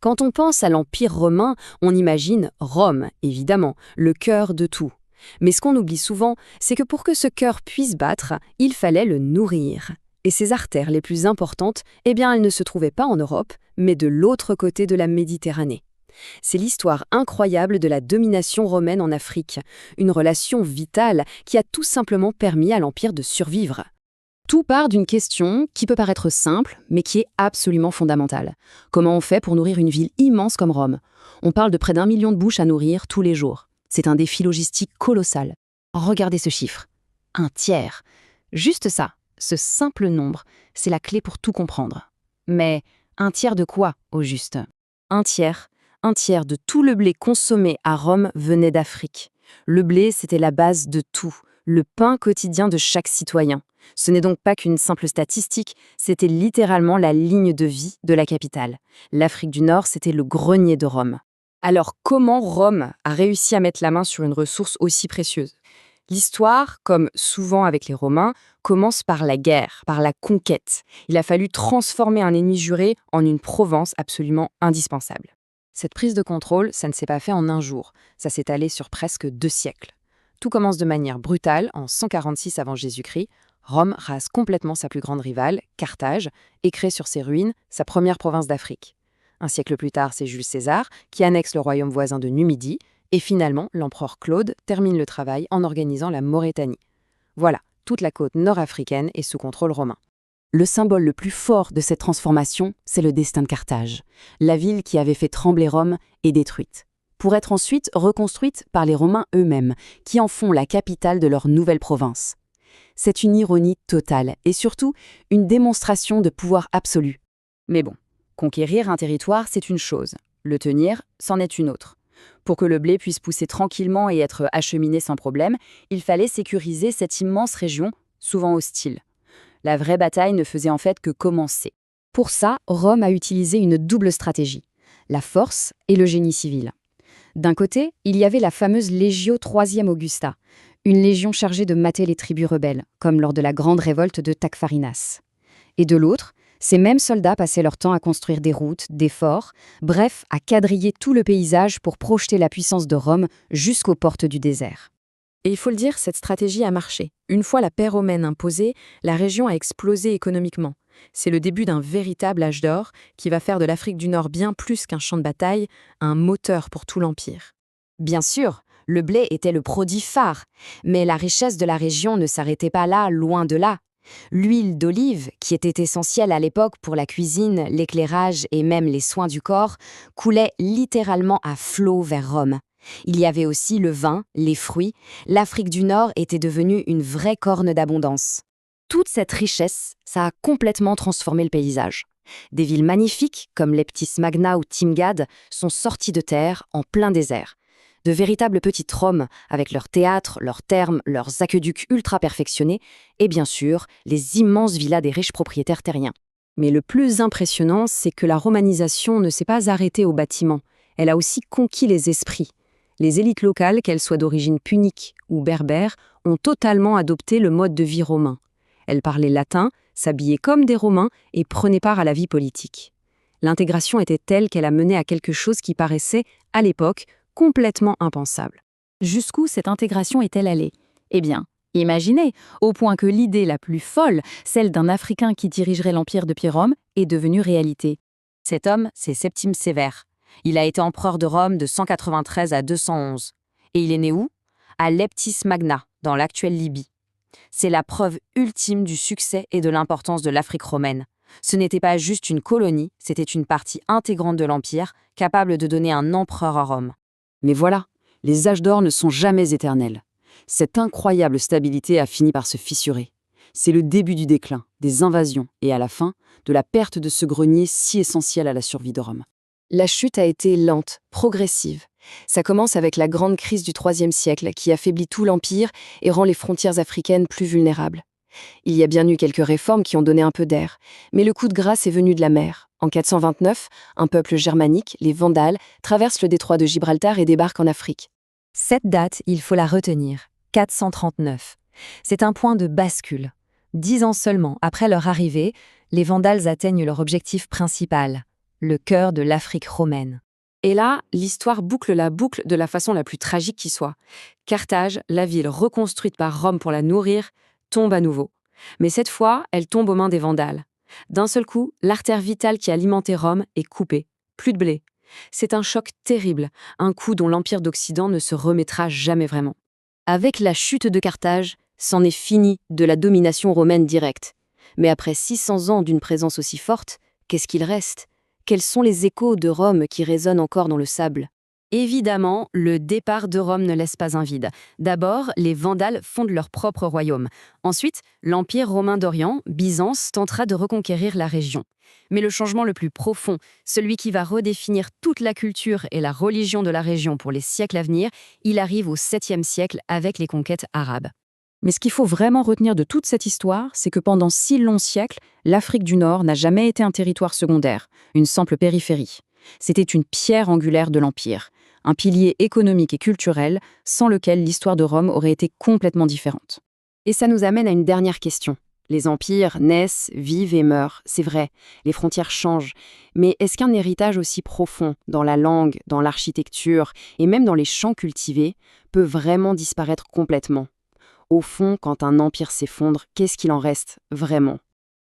Quand on pense à l'Empire romain, on imagine Rome, évidemment, le cœur de tout. Mais ce qu'on oublie souvent, c'est que pour que ce cœur puisse battre, il fallait le nourrir. Et ses artères les plus importantes, eh bien, elles ne se trouvaient pas en Europe, mais de l'autre côté de la Méditerranée. C'est l'histoire incroyable de la domination romaine en Afrique, une relation vitale qui a tout simplement permis à l'Empire de survivre. Tout part d'une question qui peut paraître simple, mais qui est absolument fondamentale. Comment on fait pour nourrir une ville immense comme Rome? On parle de près d'1 million de bouches à nourrir tous les jours. C'est un défi logistique colossal. Regardez ce chiffre. 1/3. Juste ça, ce simple nombre, c'est la clé pour tout comprendre. Mais 1/3 de quoi, au juste? 1/3. 1/3 de tout le blé consommé à Rome venait d'Afrique. Le blé, c'était la base de tout, le pain quotidien de chaque citoyen. Ce n'est donc pas qu'une simple statistique, c'était littéralement la ligne de vie de la capitale. L'Afrique du Nord, c'était le grenier de Rome. Alors comment Rome a réussi à mettre la main sur une ressource aussi précieuse? L'histoire, comme souvent avec les Romains, commence par la guerre, par la conquête. Il a fallu transformer un ennemi juré en une Provence absolument indispensable. Cette prise de contrôle, ça ne s'est pas fait en un jour, ça s'est allé sur presque 2 siècles. Tout commence de manière brutale, en 146 avant Jésus-Christ. Rome rase complètement sa plus grande rivale, Carthage, et crée sur ses ruines sa première province d'Afrique. Un siècle plus tard, c'est Jules César qui annexe le royaume voisin de Numidie, et finalement, l'empereur Claude termine le travail en organisant la Maurétanie. Voilà, toute la côte nord-africaine est sous contrôle romain. Le symbole le plus fort de cette transformation, c'est le destin de Carthage. La ville qui avait fait trembler Rome est détruite, pour être ensuite reconstruite par les Romains eux-mêmes, qui en font la capitale de leur nouvelle province. C'est une ironie totale et surtout une démonstration de pouvoir absolu. Mais bon, conquérir un territoire, c'est une chose. Le tenir, c'en est une autre. Pour que le blé puisse pousser tranquillement et être acheminé sans problème, il fallait sécuriser cette immense région, souvent hostile. La vraie bataille ne faisait en fait que commencer. Pour ça, Rome a utilisé une double stratégie, la force et le génie civil. D'un côté, il y avait la fameuse Legio III Augusta, une légion chargée de mater les tribus rebelles, comme lors de la grande révolte de Tacfarinas. Et de l'autre, ces mêmes soldats passaient leur temps à construire des routes, des forts, bref, à quadriller tout le paysage pour projeter la puissance de Rome jusqu'aux portes du désert. Et il faut le dire, cette stratégie a marché. Une fois la paix romaine imposée, la région a explosé économiquement. C'est le début d'un véritable âge d'or qui va faire de l'Afrique du Nord bien plus qu'un champ de bataille, un moteur pour tout l'Empire. Bien sûr, le blé était le produit phare, mais la richesse de la région ne s'arrêtait pas là, loin de là. L'huile d'olive, qui était essentielle à l'époque pour la cuisine, l'éclairage et même les soins du corps, coulait littéralement à flot vers Rome. Il y avait aussi le vin, les fruits. L'Afrique du Nord était devenue une vraie corne d'abondance. Toute cette richesse, ça a complètement transformé le paysage. Des villes magnifiques, comme Leptis Magna ou Timgad, sont sorties de terre en plein désert. De véritables petites Roms, avec leurs théâtres, leurs thermes, leurs aqueducs ultra perfectionnés, et bien sûr, les immenses villas des riches propriétaires terriens. Mais le plus impressionnant, c'est que la romanisation ne s'est pas arrêtée aux bâtiments. Elle a aussi conquis les esprits. Les élites locales, qu'elles soient d'origine punique ou berbère, ont totalement adopté le mode de vie romain. Elles parlaient latin, s'habillaient comme des Romains et prenaient part à la vie politique. L'intégration était telle qu'elle a mené à quelque chose qui paraissait, à l'époque, complètement impensable. Jusqu'où cette intégration est-elle allée? Eh bien, imaginez, au point que l'idée la plus folle, celle d'un Africain qui dirigerait l'Empire depuis Rome, est devenue réalité. Cet homme, c'est Septime Sévère. Il a été empereur de Rome de 193 à 211. Et il est né où? À Leptis Magna, dans l'actuelle Libye. C'est la preuve ultime du succès et de l'importance de l'Afrique romaine. Ce n'était pas juste une colonie, c'était une partie intégrante de l'Empire, capable de donner un empereur à Rome. Mais voilà, les âges d'or ne sont jamais éternels. Cette incroyable stabilité a fini par se fissurer. C'est le début du déclin, des invasions et à la fin, de la perte de ce grenier si essentiel à la survie de Rome. La chute a été lente, progressive. Ça commence avec la grande crise du IIIe siècle qui affaiblit tout l'Empire et rend les frontières africaines plus vulnérables. Il y a bien eu quelques réformes qui ont donné un peu d'air, mais le coup de grâce est venu de la mer. En 429, un peuple germanique, les Vandales, traverse le détroit de Gibraltar et débarque en Afrique. Cette date, il faut la retenir, 439. C'est un point de bascule. 10 ans seulement après leur arrivée, les Vandales atteignent leur objectif principal, le cœur de l'Afrique romaine. Et là, l'histoire boucle la boucle de la façon la plus tragique qui soit. Carthage, la ville reconstruite par Rome pour la nourrir, tombe à nouveau. Mais cette fois, elle tombe aux mains des Vandales. D'un seul coup, l'artère vitale qui alimentait Rome est coupée. Plus de blé. C'est un choc terrible, un coup dont l'Empire d'Occident ne se remettra jamais vraiment. Avec la chute de Carthage, c'en est fini de la domination romaine directe. Mais après 600 ans d'une présence aussi forte, qu'est-ce qu'il reste ? Quels sont les échos de Rome qui résonnent encore dans le sable ? Évidemment, le départ de Rome ne laisse pas un vide. D'abord, les Vandales fondent leur propre royaume. Ensuite, l'Empire romain d'Orient, Byzance, tentera de reconquérir la région. Mais le changement le plus profond, celui qui va redéfinir toute la culture et la religion de la région pour les siècles à venir, il arrive au 7e siècle avec les conquêtes arabes. Mais ce qu'il faut vraiment retenir de toute cette histoire, c'est que pendant 6 longs siècles, l'Afrique du Nord n'a jamais été un territoire secondaire, une simple périphérie. C'était une pierre angulaire de l'Empire, un pilier économique et culturel sans lequel l'histoire de Rome aurait été complètement différente. Et ça nous amène à une dernière question. Les empires naissent, vivent et meurent, c'est vrai, les frontières changent. Mais est-ce qu'un héritage aussi profond, dans la langue, dans l'architecture et même dans les champs cultivés, peut vraiment disparaître complètement ? Au fond, quand un empire s'effondre, qu'est-ce qu'il en reste, vraiment ?